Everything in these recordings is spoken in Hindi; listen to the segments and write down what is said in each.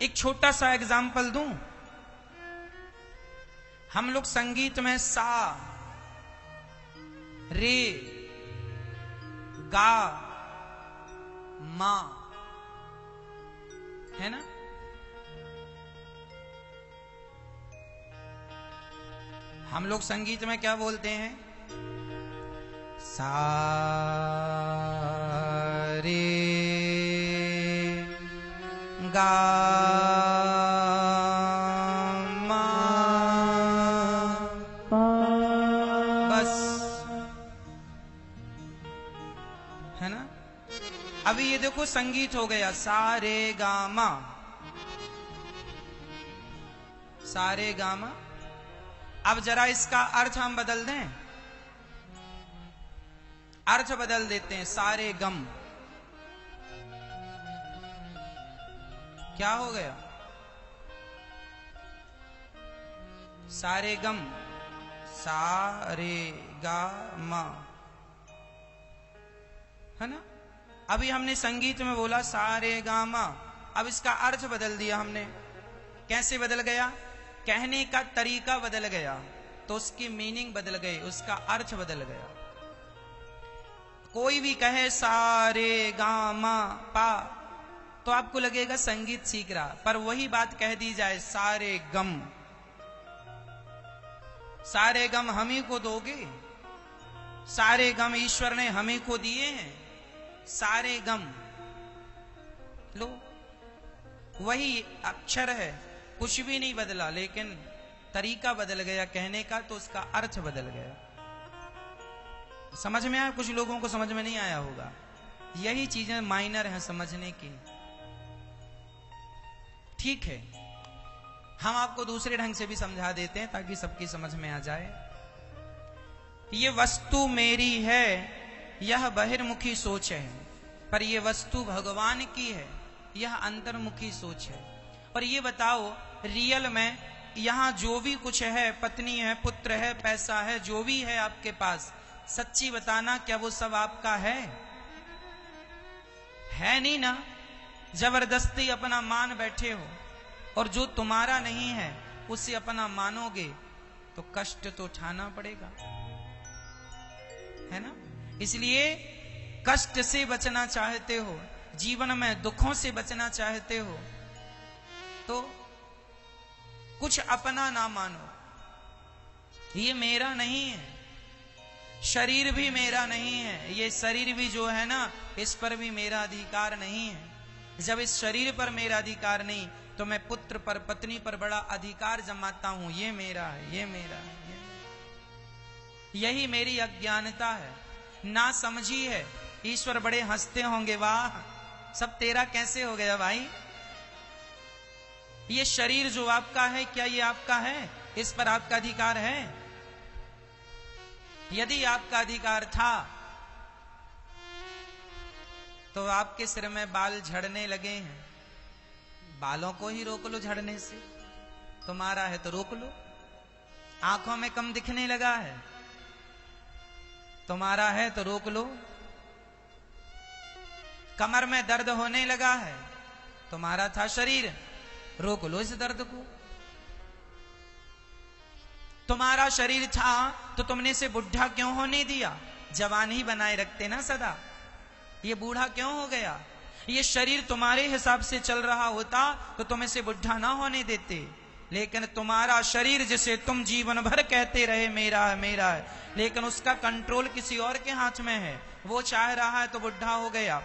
एक छोटा सा एग्जाम्पल दूं। हम लोग संगीत में सा, रे, गा, मा, है ना? हम लोग संगीत में क्या बोलते हैं? सा, रे, गा, मा, बस, है ना? अभी ये देखो संगीत हो गया सा रे गा मा, सा रे गा मा। अब जरा इसका अर्थ हम बदल दें, अर्थ बदल देते हैं। सारे गम, क्या हो गया? सारे गम, सा रे गा मा, है ना? अभी हमने संगीत में बोला सा रे गा मा, अब इसका अर्थ बदल दिया हमने। कैसे बदल गया? कहने का तरीका बदल गया, तो उसकी मीनिंग बदल गई, उसका अर्थ बदल गया। कोई भी कहे सा रे गा मा पा, तो आपको लगेगा संगीत सीख रहा, पर वही बात कह दी जाए सारे गम, सारे गम हम ही को दोगे, सारे गम ईश्वर ने हमें को दिए हैं, सारे गम लो, वही अक्षर है, कुछ भी नहीं बदला, लेकिन तरीका बदल गया कहने का, तो उसका अर्थ बदल गया। समझ में आया? कुछ लोगों को समझ में नहीं आया होगा। यही चीजें माइनर हैं समझने की। ठीक है, हम आपको दूसरे ढंग से भी समझा देते हैं ताकि सबकी समझ में आ जाए। ये वस्तु मेरी है, यह बहिर्मुखी सोच है, पर यह वस्तु भगवान की है, यह अंतर्मुखी सोच है। और ये बताओ, रियल में यहां जो भी कुछ है, पत्नी है, पुत्र है, पैसा है, जो भी है आपके पास, सच्ची बताना, क्या वो सब आपका है? है नहीं ना? जबरदस्ती अपना मान बैठे हो, और जो तुम्हारा नहीं है उसे अपना मानोगे तो कष्ट तो उठाना पड़ेगा, है ना? इसलिए कष्ट से बचना चाहते हो, जीवन में दुखों से बचना चाहते हो, तो कुछ अपना ना मानो। ये मेरा नहीं है, शरीर भी मेरा नहीं है, ये शरीर भी जो है ना, इस पर भी मेरा अधिकार नहीं है। जब इस शरीर पर मेरा अधिकार नहीं, तो मैं पुत्र पर, पत्नी पर बड़ा अधिकार जमाता हूं, ये मेरा है, ये मेरा है, ये मेरा। यही मेरी अज्ञानता है, ना समझी है। ईश्वर बड़े हंसते होंगे, वाह सब तेरा कैसे हो गया भाई? ये शरीर जो आपका है, क्या ये आपका है? इस पर आपका अधिकार है? यदि आपका अधिकार था तो आपके सिर में बाल झड़ने लगे हैं, बालों को ही रोक लो झड़ने से। तुम्हारा है तो रोक लो। आंखों में कम दिखने लगा है, तुम्हारा है तो रोक लो। कमर में दर्द होने लगा है, तुम्हारा था शरीर, रोक लो इस दर्द को। तुम्हारा शरीर था तो तुमने इसे बुढ़ा क्यों होने दिया? जवान ही बनाए रखते ना सदा, ये बूढ़ा क्यों हो गया? ये शरीर तुम्हारे हिसाब से चल रहा होता तो तुम इसे बुढ़ा ना होने देते, लेकिन तुम्हारा शरीर जिसे तुम जीवन भर कहते रहे मेरा है मेरा है, लेकिन उसका कंट्रोल किसी और के हाथ में है, वो चाह रहा है तो बुढ़ा हो गया।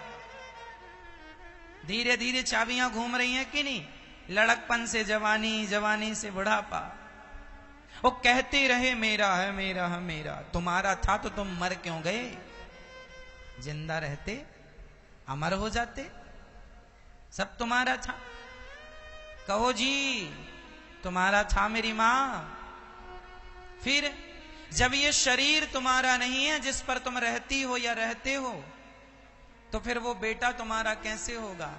धीरे धीरे चाबियां घूम रही हैं कि नहीं? लड़कपन से जवानी, जवानी से बुढ़ापा। वो कहते रहे मेरा है मेरा है मेरा। तुम्हारा था तो तुम मर क्यों गए? जिंदा रहते अमर हो जाते। सब तुम्हारा था। कहो जी, तुम्हारा था मेरी मां। फिर जब ये शरीर तुम्हारा नहीं है जिस पर तुम रहती हो या रहते हो, तो फिर वो बेटा तुम्हारा कैसे होगा?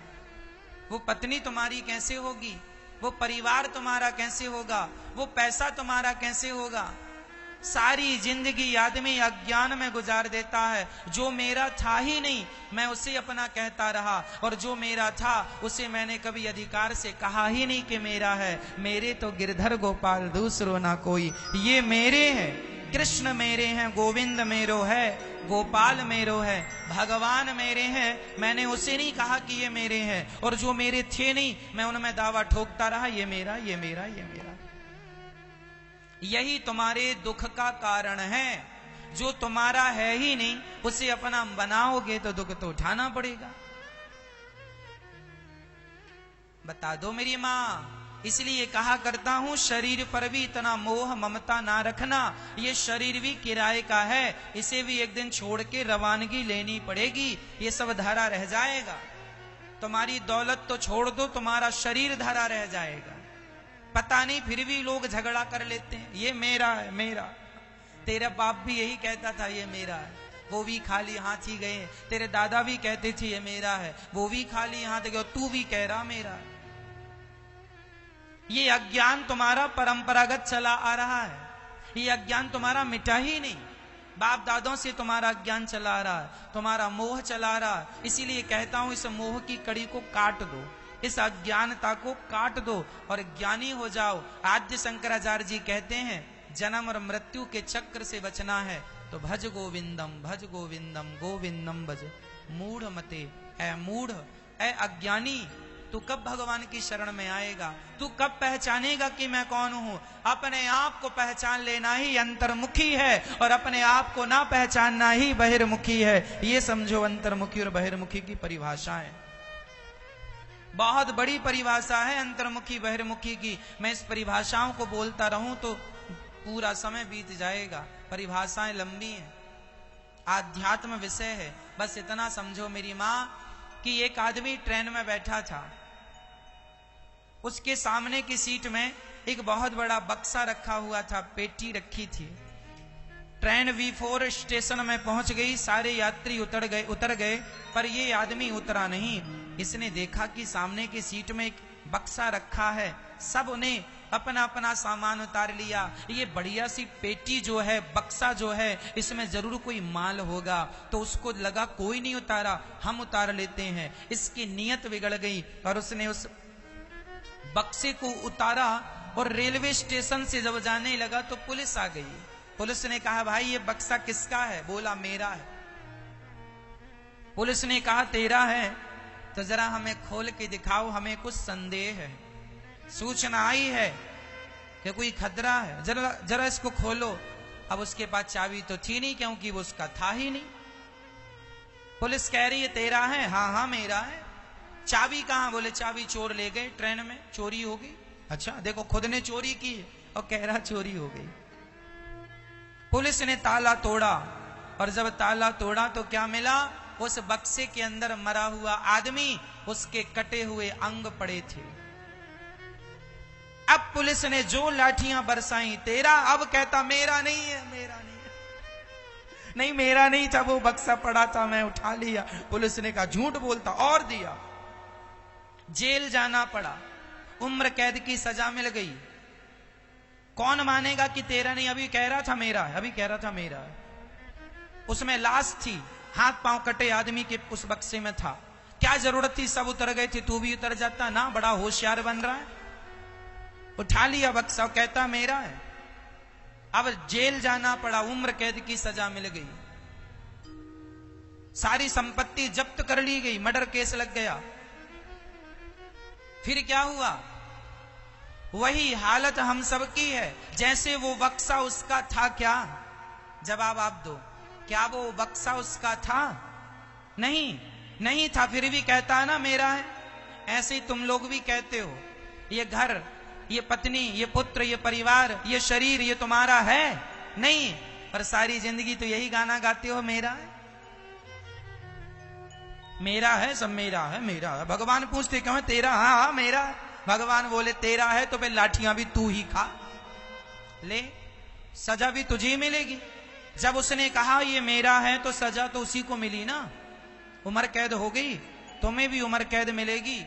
वो पत्नी तुम्हारी कैसे होगी? वो परिवार तुम्हारा कैसे होगा? वो पैसा तुम्हारा कैसे होगा? सारी जिंदगी आदमी अज्ञान में गुजार देता है। जो मेरा था ही नहीं मैं उसे अपना कहता रहा, और जो मेरा था उसे मैंने कभी अधिकार से कहा ही नहीं कि मेरा है। मेरे तो गिरधर गोपाल दूसरो ना कोई, ये मेरे हैं, कृष्ण मेरे हैं, गोविंद मेरो है, गोपाल मेरो है, भगवान मेरे हैं। मैंने उसे नहीं कहा कि ये मेरे हैं, और जो मेरे थे नहीं मैं उनमें दावा ठोकता रहा, ये मेरा, ये मेरा, ये मेरा। यही तुम्हारे दुख का कारण है। जो तुम्हारा है ही नहीं उसे अपना बनाओगे तो दुख तो उठाना पड़ेगा। बता दो मेरी मां, इसलिए कहा करता हूं शरीर पर भी इतना मोह ममता ना रखना। ये शरीर भी किराए का है, इसे भी एक दिन छोड़ के रवानगी लेनी पड़ेगी। ये सब धरा रह जाएगा। तुम्हारी दौलत तो छोड़ दो, तुम्हारा शरीर धरा रह जाएगा। पता नहीं फिर भी लोग झगड़ा कर लेते हैं, ये मेरा है, मेरा। तेरा बाप भी यही कहता था ये मेरा है, वो भी खाली हाथ ही गए। तेरे दादा भी कहते थे ये मेरा है, वो भी खाली हाथ गए, तू भी कह रहा मेरा है। ये अज्ञान तुम्हारा परंपरागत चला आ रहा है, ये अज्ञान तुम्हारा मिटा ही नहीं। बाप दादों से तुम्हारा अज्ञान चला आ रहा है, तुम्हारा मोह चला आ रहा है। इसीलिए कहता हूं इस मोह की कड़ी को काट दो, इस अज्ञानता को काट दो और ज्ञानी हो जाओ। आद्य शंकराचार्य जी कहते हैं जन्म और मृत्यु के चक्र से बचना है तो भज गोविंदम, भज गोविंदम, गोविंदम भज। मूढ़ मते, ऐ मूढ़, ऐ अज्ञानी, तू कब भगवान की शरण में आएगा? तू कब पहचानेगा कि मैं कौन हूं? अपने आप को पहचान लेना ही अंतर्मुखी है, और अपने आप को ना पहचानना ही बहिर्मुखी है। ये समझो अंतर्मुखी और बहिर्मुखी की परिभाषाएं। बहुत बड़ी परिभाषा है अंतर्मुखी बहिर्मुखी की। मैं इस परिभाषाओं को बोलता रहूं तो पूरा समय बीत जाएगा। परिभाषाएं लंबी हैं, आध्यात्म विषय है। बस इतना समझो मेरी मां कि एक आदमी ट्रेन में बैठा था, उसके सामने की सीट में एक बहुत बड़ा बक्सा रखा हुआ था, पेटी रखी थी। ट्रेन V4 स्टेशन में पहुंच गई, सारे यात्री उतर गए, पर ये आदमी उतरा नहीं। इसने देखा कि सामने की सीट में एक बक्सा रखा है, सब ने अपना अपना सामान उतार लिया। ये बढ़िया सी पेटी जो है, बक्सा जो है, इसमें जरूर कोई माल होगा। तो उसको लगा कोई नहीं उतारा, हम उतार लेते हैं। इसकी नीयत बिगड़ गई और उसने उस बक्से को उतारा और रेलवे स्टेशन से जब जाने लगा तो पुलिस आ गई। पुलिस ने कहा भाई ये बक्सा किसका है? बोला मेरा है। पुलिस ने कहा तेरा है तो जरा हमें खोल के दिखाओ, हमें कुछ संदेह है, सूचना आई है कि कोई खतरा है, जरा इसको खोलो। अब उसके पास चाबी तो थी नहीं क्योंकि वो उसका था ही नहीं। पुलिस कह रही है तेरा है? हाँ हाँ मेरा है। चाबी कहां? बोले चाबी चोर ले गए, ट्रेन में चोरी हो गई। अच्छा देखो खुद ने चोरी की और कह रहा चोरी हो गई। पुलिस ने ताला तोड़ा और जब ताला तोड़ा तो क्या मिला? उस बक्से के अंदर मरा हुआ आदमी, उसके कटे हुए अंग पड़े थे। अब पुलिस ने जो लाठियां बरसाई, तेरा, अब कहता मेरा नहीं है, मेरा नहीं है। नहीं मेरा नहीं था, वो बक्सा पड़ा था, मैं उठा लिया। पुलिस ने कहा झूठ बोलता, और दिया। जेल जाना पड़ा, उम्र कैद की सजा मिल गई। कौन मानेगा कि तेरा नहीं? अभी कह रहा था मेरा है, अभी कह रहा था मेरा है। उसमें लाश थी, हाथ पांव कटे आदमी के उस बक्से में था। क्या जरूरत थी? सब उतर गए थे, तू भी उतर जाता ना। बड़ा होशियार बन रहा है। उठा लिया बक्सा, कहता मेरा है। अब जेल जाना पड़ा, उम्र कैद की सजा मिल गई, सारी संपत्ति जब्त कर ली गई, मर्डर केस लग गया। फिर क्या हुआ? वही हालत हम सब की है। जैसे वो बक्सा उसका था क्या? जवाब आप दो। क्या वो बक्सा उसका था? नहीं, नहीं था, फिर भी कहता है ना मेरा है। ऐसे ही तुम लोग भी कहते हो ये घर, ये पत्नी, ये पुत्र, ये परिवार, ये शरीर, ये तुम्हारा है नहीं, पर सारी जिंदगी तो यही गाना गाते हो मेरा है, मेरा है, सब मेरा है, मेरा है। भगवान पूछते क्यों है तेरा? हाँ हाँ मेरा है। भगवान बोले तेरा है तो फिर लाठियां भी तू ही खा ले, सजा भी तुझे ही मिलेगी। जब उसने कहा ये मेरा है तो सजा तो उसी को मिली ना, उम्र कैद हो गई, तुम्हें भी उम्र कैद मिलेगी,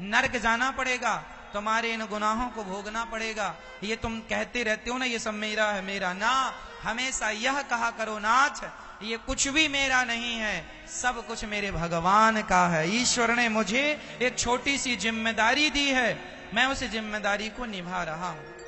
नरक जाना पड़ेगा। तुम्हारे इन गुनाहों को भोगना पड़ेगा। ये तुम कहते रहते हो ना ये सब मेरा है मेरा, ना, हमेशा यह कहा करो नाथ, ये कुछ भी मेरा नहीं है, सब कुछ मेरे भगवान का है। ईश्वर ने मुझे एक छोटी सी जिम्मेदारी दी है, मैं उस जिम्मेदारी को निभा रहा हूं।